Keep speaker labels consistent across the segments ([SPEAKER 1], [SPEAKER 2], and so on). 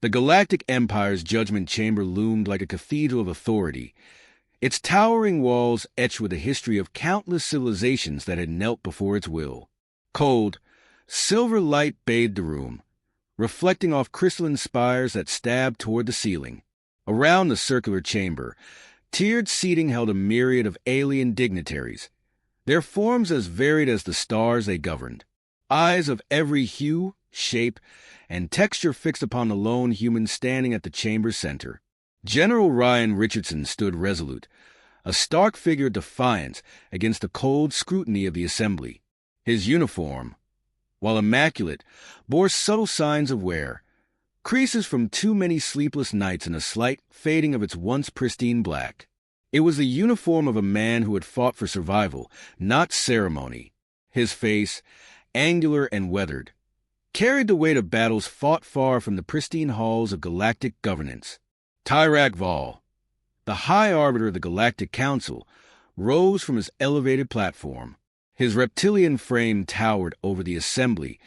[SPEAKER 1] The Galactic Empire's judgment chamber loomed like a cathedral of authority, its towering walls etched with the history of countless civilizations that had knelt before its will. Cold, silver light bathed the room, reflecting off crystalline spires that stabbed toward the ceiling. Around the circular chamber, tiered seating held a myriad of alien dignitaries, their forms as varied as the stars they governed, eyes of every hue, shape, and texture fixed upon the lone human standing at the chamber's center. General Ryan Richardson stood resolute, a stark figure of defiance against the cold scrutiny of the assembly. His uniform, while immaculate, bore subtle signs of wear, creases from too many sleepless nights and a slight fading of its once pristine black. It was the uniform of a man who had fought for survival, not ceremony. His face, angular and weathered, carried the weight of battles fought far from the pristine halls of galactic governance. Tyrak Vol, the High Arbiter of the Galactic Council, rose from his elevated platform. His reptilian frame towered over the assembly,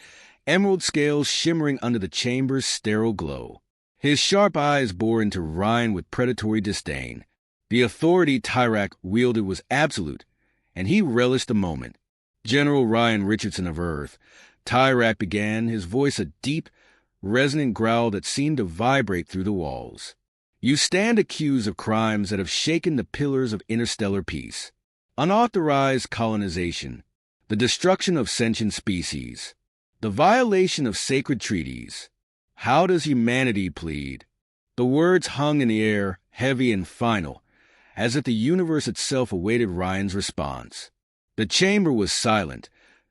[SPEAKER 1] emerald scales shimmering under the chamber's sterile glow. His sharp eyes bored into Ryan with predatory disdain. The authority Tyrak wielded was absolute, and he relished the moment. General Ryan Richardson of Earth, Tyrak began, his voice a deep, resonant growl that seemed to vibrate through the walls. You stand accused of crimes that have shaken the pillars of interstellar peace. Unauthorized colonization, the destruction of sentient species, the violation of sacred treaties. How does humanity plead? The words hung in the air, heavy and final, as if the universe itself awaited Ryan's response. The chamber was silent,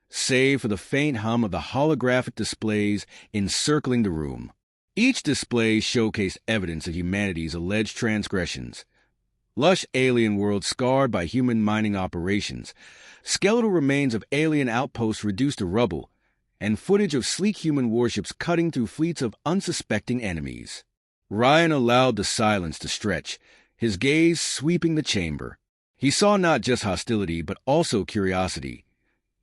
[SPEAKER 1] save for the faint hum of the holographic displays encircling the room. Each display showcased evidence of humanity's alleged transgressions. Lush alien worlds scarred by human mining operations, skeletal remains of alien outposts reduced to rubble, and footage of sleek human warships cutting through fleets of unsuspecting enemies. Ryan allowed the silence to stretch, his gaze sweeping the chamber. He saw not just hostility, but also curiosity,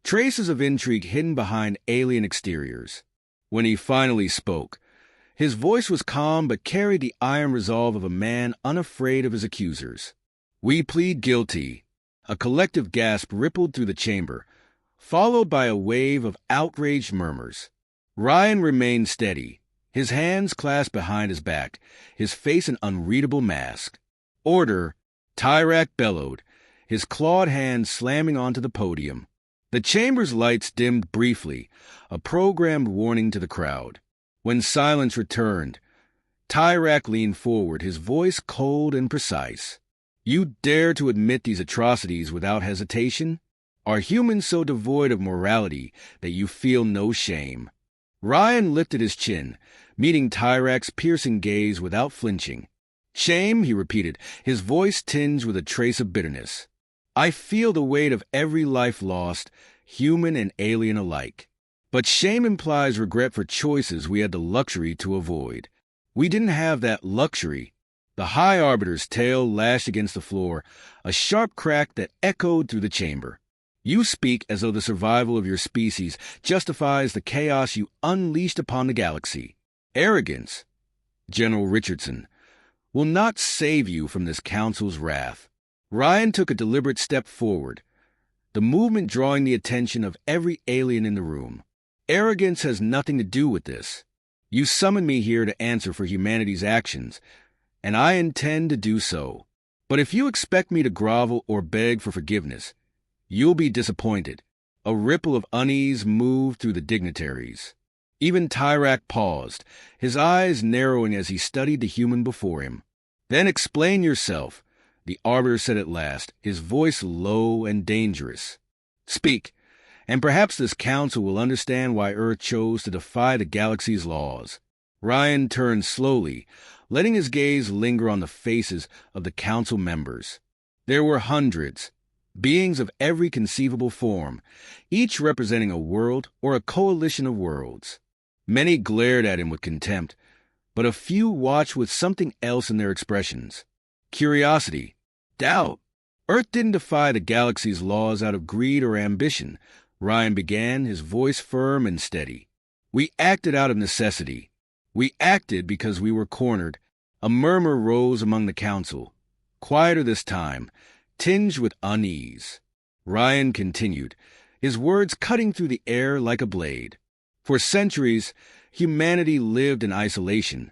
[SPEAKER 1] traces of intrigue hidden behind alien exteriors. When he finally spoke, his voice was calm but carried the iron resolve of a man unafraid of his accusers. "We plead guilty." A collective gasp rippled through the chamber, followed by a wave of outraged murmurs. Ryan remained steady, his hands clasped behind his back, his face an unreadable mask. "Order," Tyrak bellowed, his clawed hand slamming onto the podium. The chamber's lights dimmed briefly, a programmed warning to the crowd. When silence returned, Tyrak leaned forward, his voice cold and precise. "You dare to admit these atrocities without hesitation? Are humans so devoid of morality that you feel no shame?" Ryan lifted his chin, meeting Tyrak's piercing gaze without flinching. "Shame," he repeated, his voice tinged with a trace of bitterness. "I feel the weight of every life lost, human and alien alike. But shame implies regret for choices we had the luxury to avoid. We didn't have that luxury." The High Arbiter's tail lashed against the floor, a sharp crack that echoed through the chamber. "You speak as though the survival of your species justifies the chaos you unleashed upon the galaxy. Arrogance, General Richardson, will not save you from this council's wrath." Ryan took a deliberate step forward, the movement drawing the attention of every alien in the room. "Arrogance has nothing to do with this. You summoned me here to answer for humanity's actions, and I intend to do so. But if you expect me to grovel or beg for forgiveness, you'll be disappointed." A ripple of unease moved through the dignitaries. Even Tyrak paused, his eyes narrowing as he studied the human before him. "Then explain yourself," the Arbiter said at last, his voice low and dangerous. "Speak, and perhaps this council will understand why Earth chose to defy the galaxy's laws." Ryan turned slowly, letting his gaze linger on the faces of the council members. There were hundreds, beings of every conceivable form, each representing a world or a coalition of worlds. Many glared at him with contempt, but a few watched with something else in their expressions. Curiosity, doubt. Earth didn't defy the galaxy's laws out of greed or ambition, Ryan began, his voice firm and steady. "We acted out of necessity. We acted because we were cornered. A murmur rose among the council, quieter this time, tinged with unease. Ryan continued, his words cutting through the air like a blade. For centuries, humanity lived in isolation,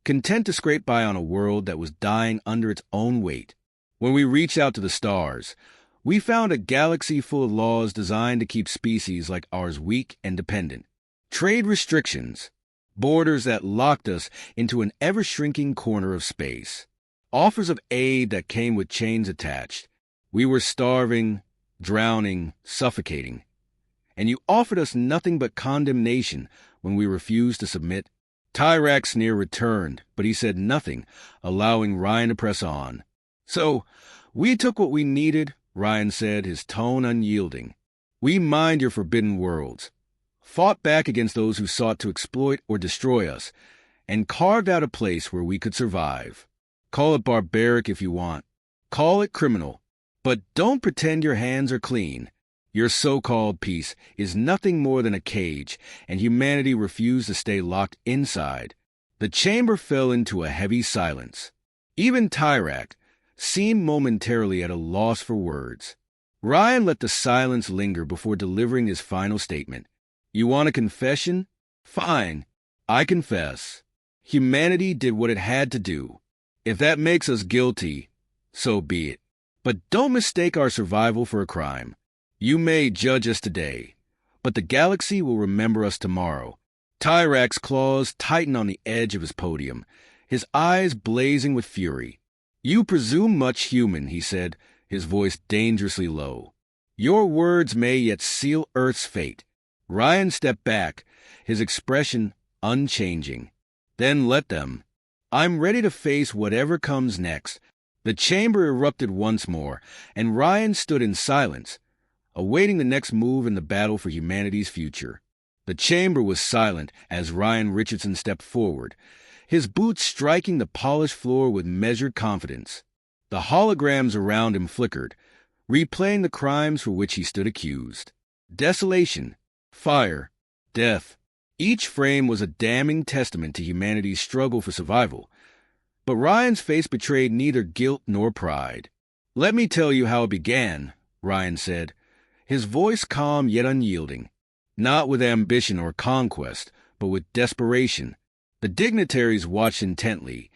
[SPEAKER 1] content to scrape by on a world that was dying under its own weight. When we reached out to the stars, we found a galaxy full of laws designed to keep species like ours weak and dependent. Trade restrictions, borders that locked us into an ever-shrinking corner of space. Offers of aid that came with chains attached. We were starving, drowning, suffocating. And you offered us nothing but condemnation when we refused to submit. Tyrak's sneer returned, but he said nothing, allowing Ryan to press on. So, we took what we needed, Ryan said, his tone unyielding. We mined your forbidden worlds, fought back against those who sought to exploit or destroy us, and carved out a place where we could survive. Call it barbaric if you want. Call it criminal. But don't pretend your hands are clean. Your so-called peace is nothing more than a cage, and humanity refused to stay locked inside. The chamber fell into a heavy silence. Even Tyrak seemed momentarily at a loss for words. Ryan let the silence linger before delivering his final statement. You want a confession? Fine. I confess. Humanity did what it had to do. If that makes us guilty, so be it. But don't mistake our survival for a crime. You may judge us today, but the galaxy will remember us tomorrow. Tyrak's claws tightened on the edge of his podium, his eyes blazing with fury. You presume much human, he said, his voice dangerously low. Your words may yet seal Earth's fate. Ryan stepped back, his expression unchanging. Then let them. I'm ready to face whatever comes next. The chamber erupted once more, and Ryan stood in silence, awaiting the next move in the battle for humanity's future. The chamber was silent as Ryan Richardson stepped forward, his boots striking the polished floor with measured confidence. The holograms around him flickered, replaying the crimes for which he stood accused. Desolation, fire, death. Each frame was a damning testament to humanity's struggle for survival. But Ryan's face betrayed neither guilt nor pride. Let me tell you how it began, Ryan said, his voice calm yet unyielding. Not with ambition or conquest, but with desperation. The dignitaries watched intently,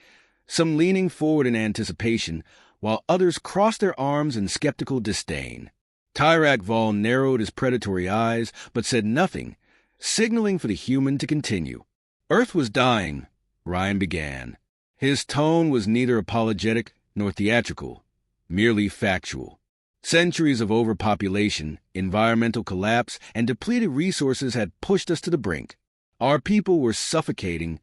[SPEAKER 1] some leaning forward in anticipation, while others crossed their arms in skeptical disdain. Tyrak Vol narrowed his predatory eyes, but said nothing, signaling for the human to continue. Earth was dying, Ryan began. His tone was neither apologetic nor theatrical, merely factual. Centuries of overpopulation, environmental collapse, and depleted resources had pushed us to the brink. Our people were suffocating,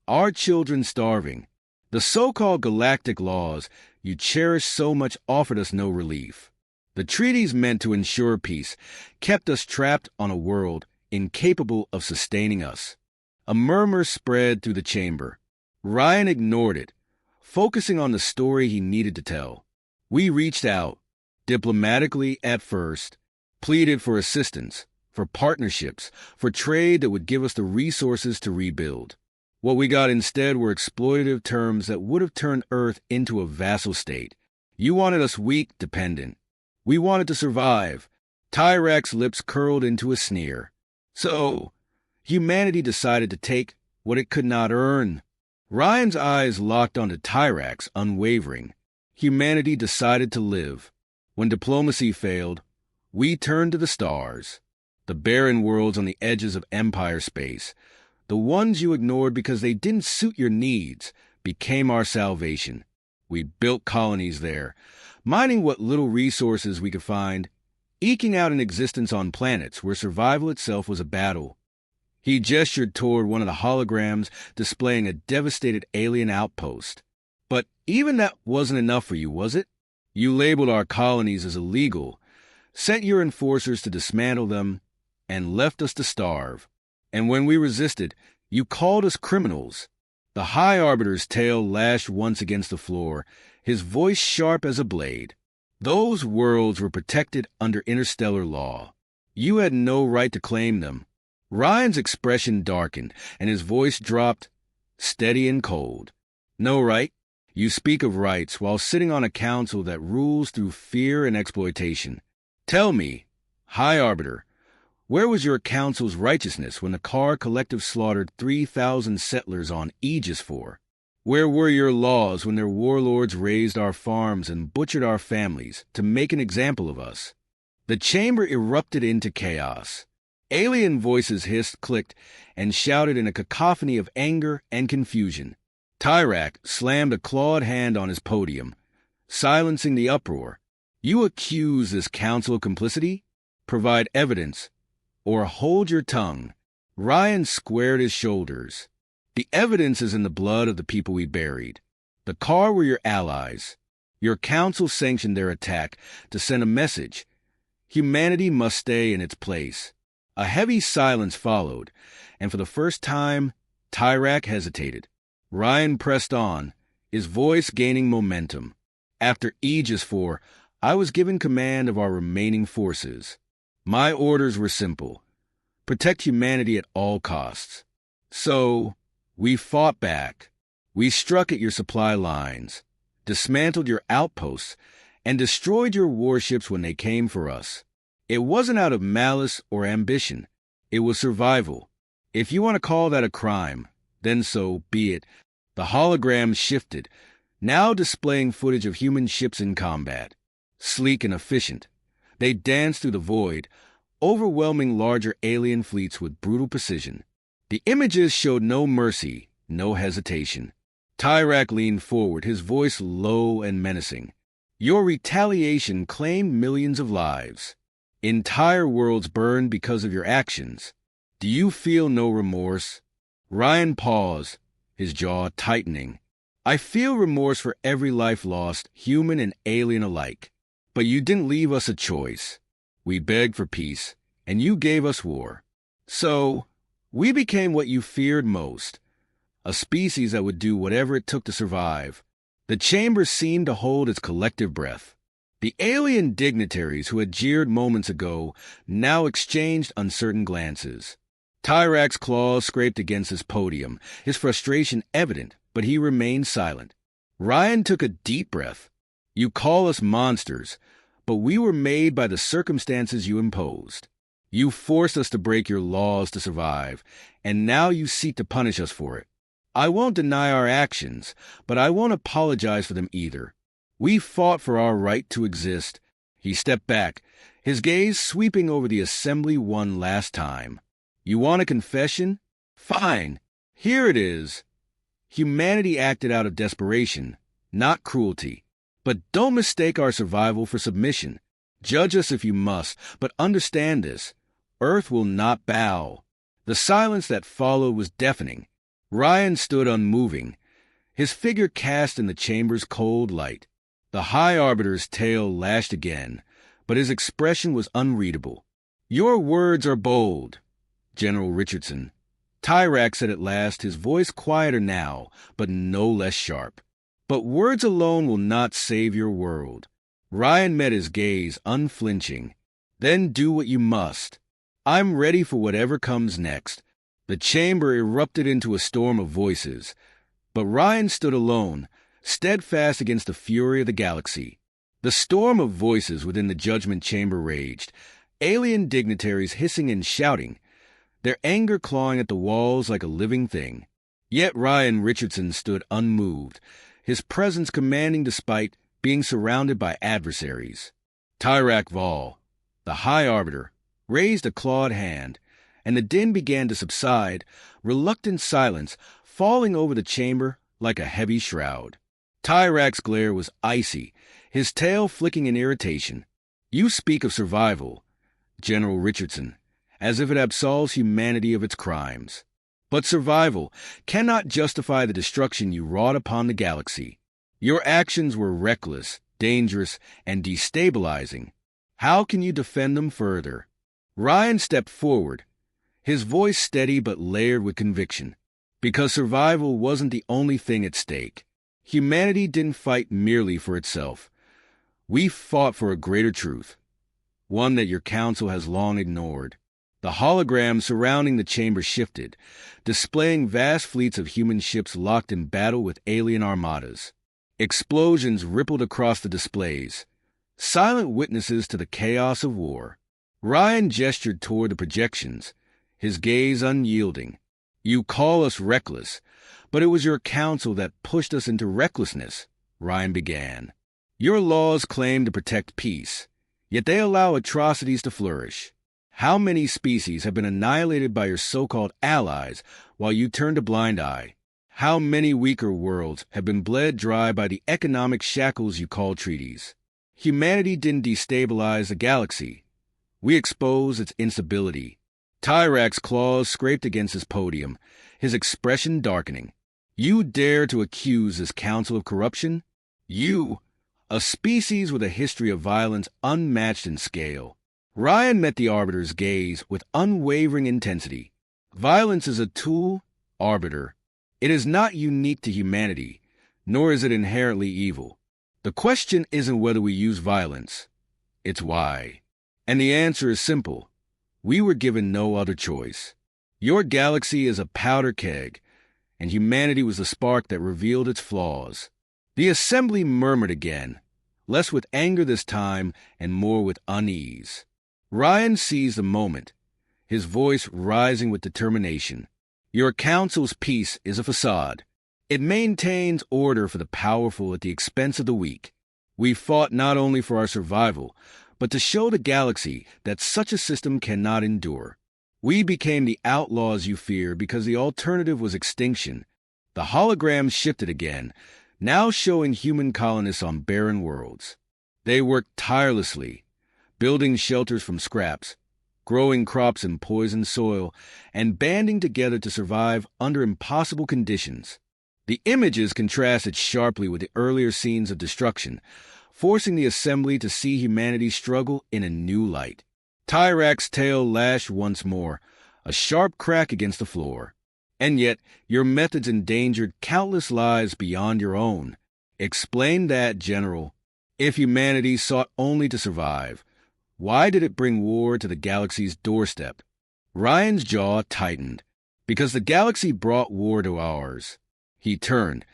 [SPEAKER 1] our children starving. The so-called galactic laws you cherish so much offered us no relief. The treaties meant to ensure peace kept us trapped on a world incapable of sustaining us. A murmur spread through the chamber. Ryan ignored it, focusing on the story he needed to tell. We reached out, diplomatically at first, pleaded for assistance, for partnerships, for trade that would give us the resources to rebuild. What we got instead were exploitative terms that would have turned Earth into a vassal state. You wanted us weak, dependent. We wanted to survive. Tyrak's lips curled into a sneer. So, humanity decided to take what it could not earn. Ryan's eyes locked onto Tyrak's, unwavering. Humanity decided to live. When diplomacy failed, we turned to the stars. The barren worlds on the edges of empire space, the ones you ignored because they didn't suit your needs, became our salvation. We built colonies there, mining what little resources we could find, eking out an existence on planets where survival itself was a battle. He gestured toward one of the holograms displaying a devastated alien outpost. But even that wasn't enough for you, was it? You labeled our colonies as illegal, sent your enforcers to dismantle them, and left us to starve. And when we resisted, you called us criminals. The High Arbiter's tail lashed once against the floor, his voice sharp as a blade. Those worlds were protected under interstellar law. You had no right to claim them. Ryan's expression darkened, and his voice dropped. steady and cold. No right? You speak of rights while sitting on a council that rules through fear and exploitation. Tell me, High Arbiter, where was your council's righteousness when the Car Collective slaughtered 3,000 settlers on Aegis 4? Where were your laws when their warlords razed our farms and butchered our families to make an example of us? The chamber erupted into chaos. Alien voices hissed, clicked, and shouted in a cacophony of anger and confusion. Tyrak slammed a clawed hand on his podium, silencing the uproar. You accuse this council of complicity? Provide evidence, or hold your tongue. Ryan squared his shoulders. The evidence is in the blood of the people we buried. The Car were your allies. Your council sanctioned their attack to send a message. Humanity must stay in its place. A heavy silence followed, and for the first time, Tyrak hesitated. Ryan pressed on, his voice gaining momentum. After Aegis 4, I was given command of our remaining forces. My orders were simple: protect humanity at all costs. So, we fought back. We struck at your supply lines, dismantled your outposts, and destroyed your warships when they came for us. It wasn't out of malice or ambition. It was survival. If you want to call that a crime, then so be it. The holograms shifted, now displaying footage of human ships in combat. Sleek and efficient, they danced through the void, overwhelming larger alien fleets with brutal precision. The images showed no mercy, no hesitation. Tyrak leaned forward, his voice low and menacing. Your retaliation claimed millions of lives. Entire worlds burned because of your actions. Do you feel no remorse? Ryan paused, his jaw tightening. I feel remorse for every life lost, human and alien alike. But you didn't leave us a choice. We begged for peace, and you gave us war. So, we became what you feared most, a species that would do whatever it took to survive. The chamber seemed to hold its collective breath. The alien dignitaries who had jeered moments ago now exchanged uncertain glances. Tyrak's claws scraped against his podium, his frustration evident, but he remained silent. Ryan took a deep breath. You call us monsters, but we were made by the circumstances you imposed. You forced us to break your laws to survive, and now you seek to punish us for it. I won't deny our actions, but I won't apologize for them either. We fought for our right to exist. He stepped back, his gaze sweeping over the assembly one last time. You want a confession? Fine. Here it is. Humanity acted out of desperation, not cruelty. But don't mistake our survival for submission. Judge us if you must, but understand this. Earth will not bow. The silence that followed was deafening. Ryan stood unmoving, his figure cast in the chamber's cold light. The High Arbiter's tail lashed again, but his expression was unreadable. Your words are bold, General Richardson. Tyrak said at last, his voice quieter now, but no less sharp. But words alone will not save your world. Ryan met his gaze, unflinching. Then do what you must. I'm ready for whatever comes next. The chamber erupted into a storm of voices, but Ryan stood alone, steadfast against the fury of the galaxy. The storm of voices within the judgment chamber raged, alien dignitaries hissing and shouting, their anger clawing at the walls like a living thing. Yet Ryan Richardson stood unmoved, his presence commanding despite being surrounded by adversaries. Tyrak Vol, the High Arbiter, raised a clawed hand, and the din began to subside, reluctant silence falling over the chamber like a heavy shroud. Tyrak's glare was icy, his tail flicking in irritation. You speak of survival, General Richardson, as if it absolves humanity of its crimes. But survival cannot justify the destruction you wrought upon the galaxy. Your actions were reckless, dangerous, and destabilizing. How can you defend them further? Ryan stepped forward, his voice steady but layered with conviction. Because survival wasn't the only thing at stake. Humanity didn't fight merely for itself. We fought for a greater truth, one that your council has long ignored. The hologram surrounding the chamber shifted, displaying vast fleets of human ships locked in battle with alien armadas. Explosions rippled across the displays, silent witnesses to the chaos of war. Ryan gestured toward the projections, his gaze unyielding. "You call us reckless, but it was your council that pushed us into recklessness," Ryan began. "Your laws claim to protect peace, yet they allow atrocities to flourish. How many species have been annihilated by your so-called allies while you turned a blind eye? How many weaker worlds have been bled dry by the economic shackles you call treaties? Humanity didn't destabilize the galaxy. We exposed its instability." Tyrak's claws scraped against his podium, his expression darkening. "You dare to accuse this council of corruption? You, a species with a history of violence unmatched in scale." Ryan met the Arbiter's gaze with unwavering intensity. "Violence is a tool, Arbiter. It is not unique to humanity, nor is it inherently evil. The question isn't whether we use violence, it's why. And the answer is simple. We were given no other choice. Your galaxy is a powder keg, and humanity was the spark that revealed its flaws." The assembly murmured again, less with anger this time and more with unease. Ryan seized the moment, his voice rising with determination. "Your council's peace is a facade. It maintains order for the powerful at the expense of the weak. We fought not only for our survival, but to show the galaxy that such a system cannot endure. We became the outlaws you fear because the alternative was extinction." The holograms shifted again, now showing human colonists on barren worlds. They worked tirelessly, building shelters from scraps, growing crops in poisoned soil, and banding together to survive under impossible conditions. The images contrasted sharply with the earlier scenes of destruction, forcing the assembly to see humanity's struggle in a new light. Tyrak's tail lashed once more, a sharp crack against the floor. "And yet, your methods endangered countless lives beyond your own. Explain that, General. If humanity sought only to survive, why did it bring war to the galaxy's doorstep?" Ryan's jaw tightened. "Because the galaxy brought war to ours." He turned,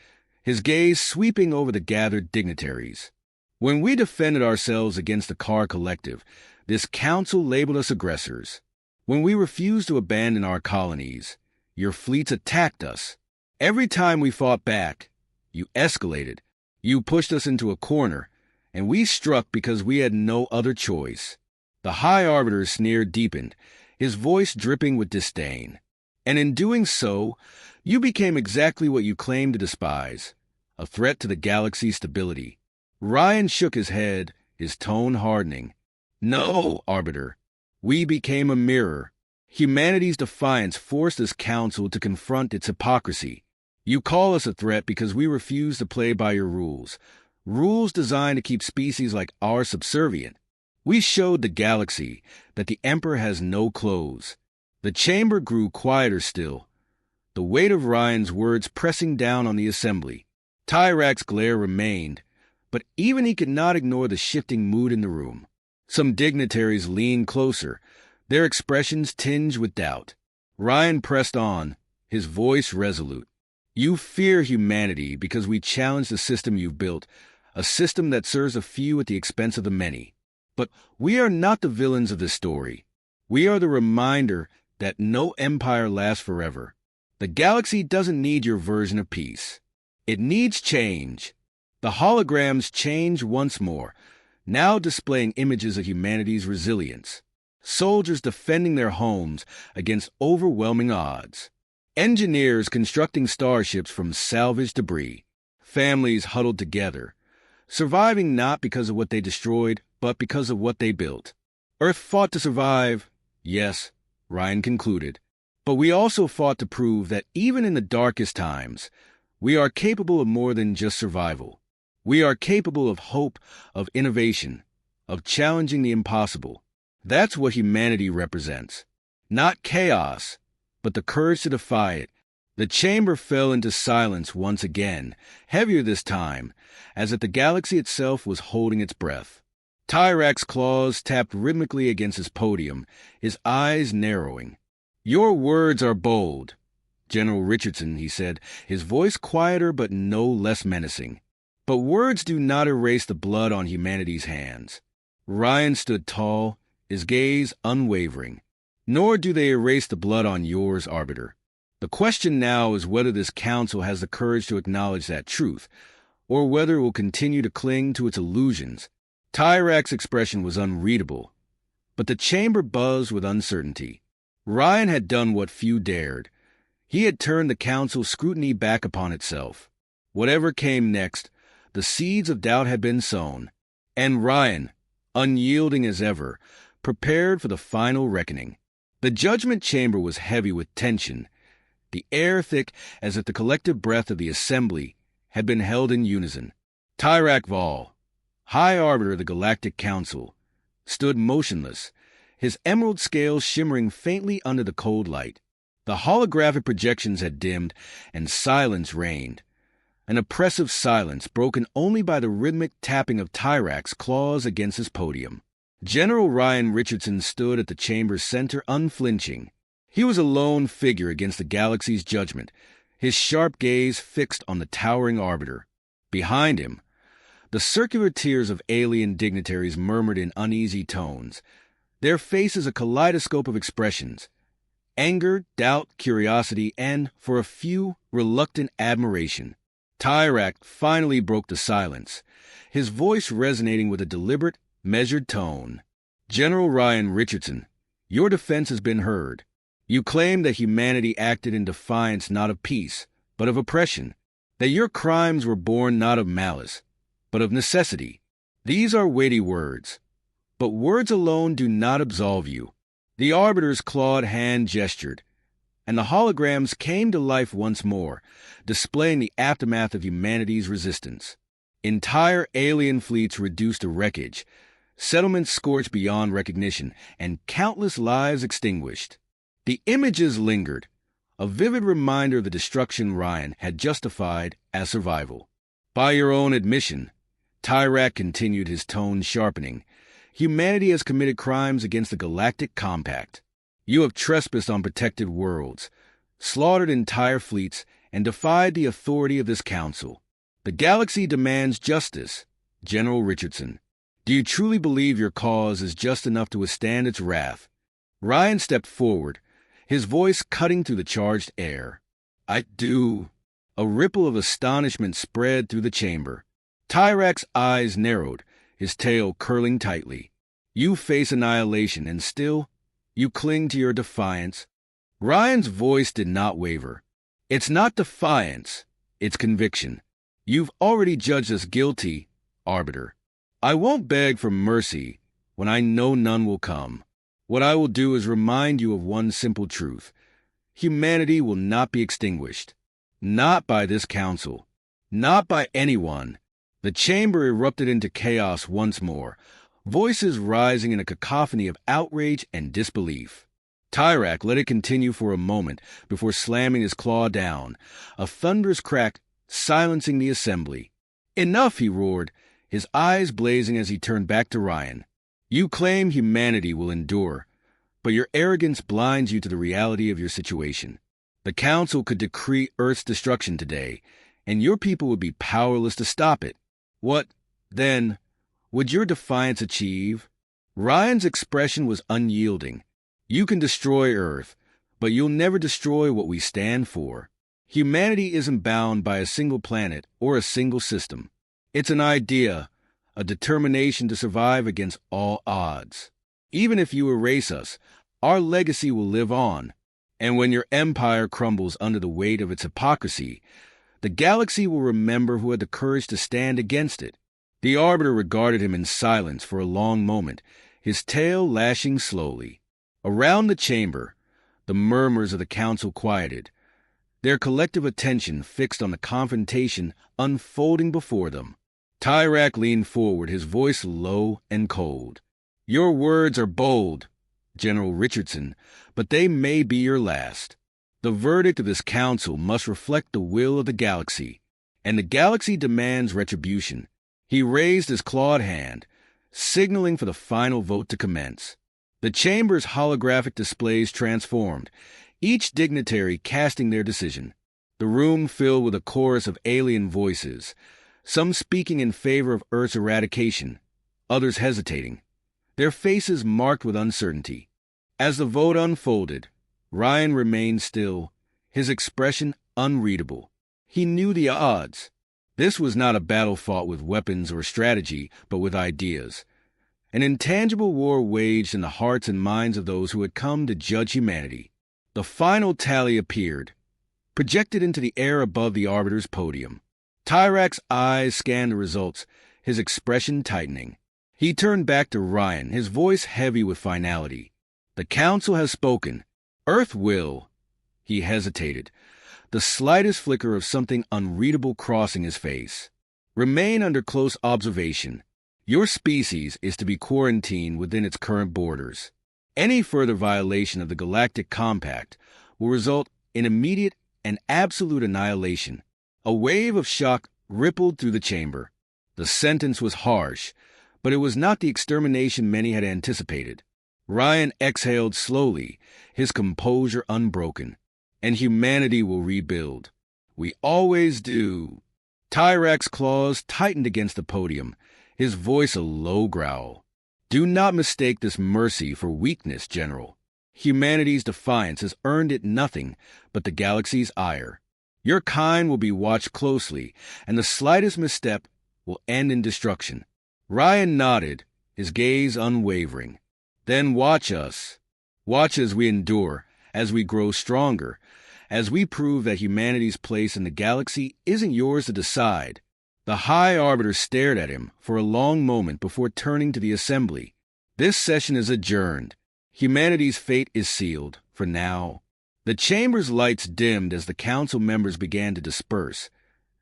[SPEAKER 1] his gaze sweeping over the gathered dignitaries. "When we defended ourselves against the Car Collective, this council labeled us aggressors. When we refused to abandon our colonies, your fleets attacked us. Every time we fought back, you escalated. You pushed us into a corner, and we struck because we had no other choice." The High Arbiter's sneer deepened, his voice dripping with disdain. "And in doing so, you became exactly what you claimed to despise, a threat to the galaxy's stability." Ryan shook his head, his tone hardening. "No, Arbiter. We became a mirror. Humanity's defiance forced this council to confront its hypocrisy. You call us a threat because we refuse to play by your rules. Rules designed to keep species like ours subservient. We showed the galaxy that the Emperor has no clothes." The chamber grew quieter still, the weight of Ryan's words pressing down on the assembly. Tyrak's glare remained, but even he could not ignore the shifting mood in the room. Some dignitaries leaned closer, their expressions tinged with doubt. Ryan pressed on, his voice resolute. "You fear humanity because we challenge the system you've built, a system that serves a few at the expense of the many. But we are not the villains of this story. We are the reminder that no empire lasts forever. The galaxy doesn't need your version of peace. It needs change." The holograms changed once more, now displaying images of humanity's resilience. Soldiers defending their homes against overwhelming odds. Engineers constructing starships from salvaged debris. Families huddled together, surviving not because of what they destroyed, but because of what they built. Earth fought to survive, yes, Ryan concluded, but we also fought to prove that even in the darkest times, we are capable of more than just survival. We are capable of hope, of innovation, of challenging the impossible. That's what humanity represents. Not chaos, but the courage to defy it. The chamber fell into silence once again, heavier this time, as if the galaxy itself was holding its breath. Tyrak's claws tapped rhythmically against his podium, his eyes narrowing. "Your words are bold, General Richardson," he said, his voice quieter but no less menacing. "But words do not erase the blood on humanity's hands." Ryan stood tall, his gaze unwavering. "Nor do they erase the blood on yours, Arbiter. The question now is whether this council has the courage to acknowledge that truth, or whether it will continue to cling to its illusions." Tyrak's expression was unreadable, but the chamber buzzed with uncertainty. Ryan had done what few dared. He had turned the council's scrutiny back upon itself. Whatever came next, the seeds of doubt had been sown, and Ryan, unyielding as ever, prepared for the final reckoning. The judgment chamber was heavy with tension, the air thick as if the collective breath of the assembly had been held in unison. Tyrak Vol, High Arbiter of the Galactic Council, stood motionless, his emerald scales shimmering faintly under the cold light. The holographic projections had dimmed, and silence reigned. An oppressive silence broken only by the rhythmic tapping of Tyrak's claws against his podium. General Ryan Richardson stood at the chamber's center unflinching. He was a lone figure against the galaxy's judgment, his sharp gaze fixed on the towering arbiter. Behind him, the circular tiers of alien dignitaries murmured in uneasy tones, their faces a kaleidoscope of expressions: anger, doubt, curiosity, and, for a few, reluctant admiration. Tyrak finally broke the silence, his voice resonating with a deliberate, measured tone. "General Ryan Richardson, your defense has been heard. You claim that humanity acted in defiance not of peace, but of oppression, that your crimes were born not of malice, but of necessity. These are weighty words, but words alone do not absolve you." The Arbiter's clawed hand gestured, and the holograms came to life once more, displaying the aftermath of humanity's resistance. Entire alien fleets reduced to wreckage, settlements scorched beyond recognition, and countless lives extinguished. The images lingered, a vivid reminder of the destruction Ryan had justified as survival. "By your own admission," Tyrak continued, his tone sharpening, "humanity has committed crimes against the Galactic Compact. You have trespassed on protected worlds, slaughtered entire fleets, and defied the authority of this council. The galaxy demands justice, General Richardson. Do you truly believe your cause is just enough to withstand its wrath?" Ryan stepped forward, his voice cutting through the charged air. "I do." A ripple of astonishment spread through the chamber. Tyrak's eyes narrowed, his tail curling tightly. "You face annihilation, and still, you cling to your defiance." Ryan's voice did not waver. "It's not defiance, it's conviction. You've already judged us guilty, Arbiter. I won't beg for mercy when I know none will come. What I will do is remind you of one simple truth. Humanity will not be extinguished. Not by this council. Not by anyone." The chamber erupted into chaos once more, voices rising in a cacophony of outrage and disbelief. Tyrak let it continue for a moment before slamming his claw down, a thunderous crack silencing the assembly. "Enough," he roared, his eyes blazing as he turned back to Ryan. "You claim humanity will endure, but your arrogance blinds you to the reality of your situation. The Council could decree Earth's destruction today, and your people would be powerless to stop it. What, then, would your defiance achieve?" Ryan's expression was unyielding. "You can destroy Earth, but you'll never destroy what we stand for. Humanity isn't bound by a single planet or a single system. It's an idea, a determination to survive against all odds. Even if you erase us, our legacy will live on. And when your empire crumbles under the weight of its hypocrisy, the galaxy will remember who had the courage to stand against it." The Arbiter regarded him in silence for a long moment, his tail lashing slowly. Around the chamber, the murmurs of the council quieted, their collective attention fixed on the confrontation unfolding before them. Tyrak leaned forward, his voice low and cold. "Your words are bold, General Richardson, but they may be your last. The verdict of this council must reflect the will of the galaxy, and the galaxy demands retribution." He raised his clawed hand, signaling for the final vote to commence. The chamber's holographic displays transformed, each dignitary casting their decision. The room filled with a chorus of alien voices, some speaking in favor of Earth's eradication, others hesitating, their faces marked with uncertainty. As the vote unfolded, Ryan remained still, his expression unreadable. He knew the odds. This was not a battle fought with weapons or strategy, but with ideas. An intangible war waged in the hearts and minds of those who had come to judge humanity. The final tally appeared, projected into the air above the arbiter's podium. Tyrak's eyes scanned the results, his expression tightening. He turned back to Ryan, his voice heavy with finality. "The Council has spoken. Earth will." He hesitated, the slightest flicker of something unreadable crossing his face. "Remain under close observation. Your species is to be quarantined within its current borders. Any further violation of the Galactic Compact will result in immediate and absolute annihilation." A wave of shock rippled through the chamber. The sentence was harsh, but it was not the extermination many had anticipated. Ryan exhaled slowly, his composure unbroken. "And humanity will rebuild. We always do." Tyrak's claws tightened against the podium, his voice a low growl. "Do not mistake this mercy for weakness, General. Humanity's defiance has earned it nothing but the galaxy's ire. Your kind will be watched closely, and the slightest misstep will end in destruction." Ryan nodded, his gaze unwavering. "Then watch us. Watch as we endure, as we grow stronger, as we prove that humanity's place in the galaxy isn't yours to decide." The High Arbiter stared at him for a long moment before turning to the assembly. "This session is adjourned. Humanity's fate is sealed, for now." The chamber's lights dimmed as the council members began to disperse,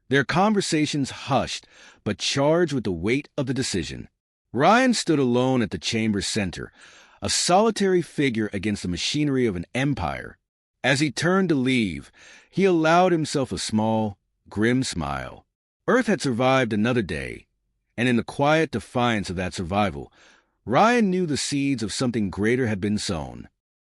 [SPEAKER 1] their conversations hushed but charged with the weight of the decision. Ryan stood alone at the chamber's center, a solitary figure against the machinery of an empire. As he turned to leave, he allowed himself a small, grim smile. Earth had survived another day, and in the quiet defiance of that survival, Ryan knew the seeds of something greater had been sown.